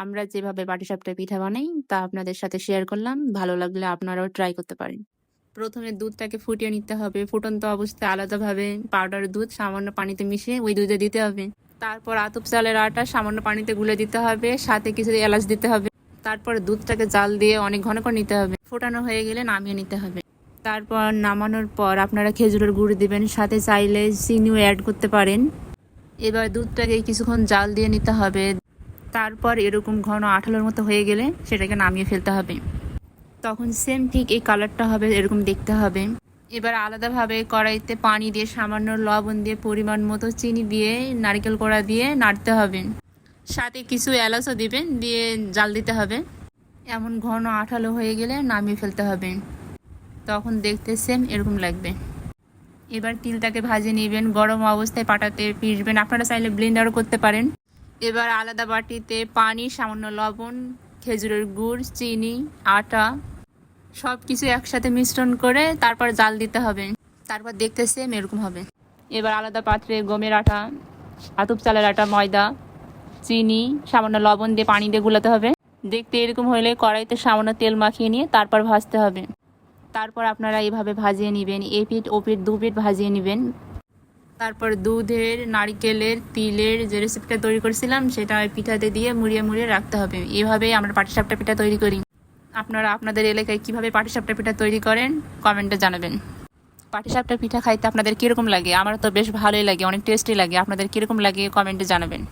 আমরা যেভাবে পাটিসাপটা পিঠা বানাই তা আপনাদের সাথে শেয়ার করলাম। ভালো লাগলে আপনারাও ট্রাই করতে পারেন। প্রথমে দুধটাকে ফুটিয়ে নিতে হবে। ফুটন্ত অবস্থায় আলাদাভাবে পাউডার দুধ সামান্য পানিতে মিশিয়ে ওই দুধে দিতে হবে। তারপর আতপ চালের আটা সামান্য পানিতে গুলে দিতে হবে, সাথে কিছু এলাচ দিতে হবে। তারপর দুধটাকে জাল দিয়ে অনেক ঘন করে নিতে হবে। ফোটানো হয়ে গেলে নামিয়ে নিতে হবে। তারপর নামানোর পর আপনারা খেজুরের গুড় দিবেন, সাথে চাইলে চিনিও অ্যাড করতে পারেন। এবার দুধটাকে কিছুক্ষণ জাল দিয়ে নিতে হবে। তারপর এরকম ঘন আঠালোর মতো হয়ে গেলে সেটাকে নামিয়ে ফেলতে হবে। তখন সেম ঠিক এই কালারটা হবে, এরকম দেখতে হবে। এবার আলাদাভাবে কড়াইতে পানি দিয়ে সামান্য লবণ দিয়ে পরিমাণ মতো চিনি দিয়ে নারকেল কোড়া দিয়ে নাড়তে হবে, সাথে কিছু এলাচও দিবেন, দিয়ে জাল দিতে হবে। এমন ঘন আঠালো হয়ে গেলে নামিয়ে ফেলতে হবে। তখন দেখতে সেম এরকম লাগবে। এবার তিলটাকে ভাজে নেবেন, গরম অবস্থায় পাটাতে পিষবেন, আপনারা চাইলে ব্লেন্ডারও করতে পারেন। এবার আলাদা বাটিতে পানি, সামান্য লবণ, খেজুরের গুড়, চিনি, আটা সব কিছু একসাথে মিশ্রণ করে তারপর জাল দিতে হবে। তারপর দেখতে সেম এরকম হবে। এবার আলাদা পাত্রে গমের আটা, আতপ চালের আটা, ময়দা, চিনি, সামান্য লবণ দিয়ে পানি দিয়ে গুলাতে হবে। দেখতে এরকম হলে কড়াইতে সামান্য তেল মাখিয়ে নিয়ে তারপর ভাজতে হবে। তারপর আপনারা এইভাবে ভাজিয়ে নেবেন, এ পিঠ ও পিঠ দু পিঠ ভাজিয়ে নেবেন। তারপর দুধের, নারকেলের, তিলের যে রেসিপিটা তৈরি করেছিলাম সেটা পিঠাতে দিয়ে মুড়িয়ে মুড়িয়ে রাখতে হবে। এভাবেই আমরা পাটিসাপটা পিঠা তৈরি করি। আপনারা আপনাদের এলাকায় কীভাবে পাটিসাপটা পিঠা তৈরি করেন কমেন্টে জানাবেন। পাটিসাপটা পিঠা খাইতে আপনাদের কীরকম লাগে? আমার তো বেশ ভালোই লাগে, অনেক টেস্টি লাগে। আপনাদের কীরকম লাগে কমেন্টে জানাবেন।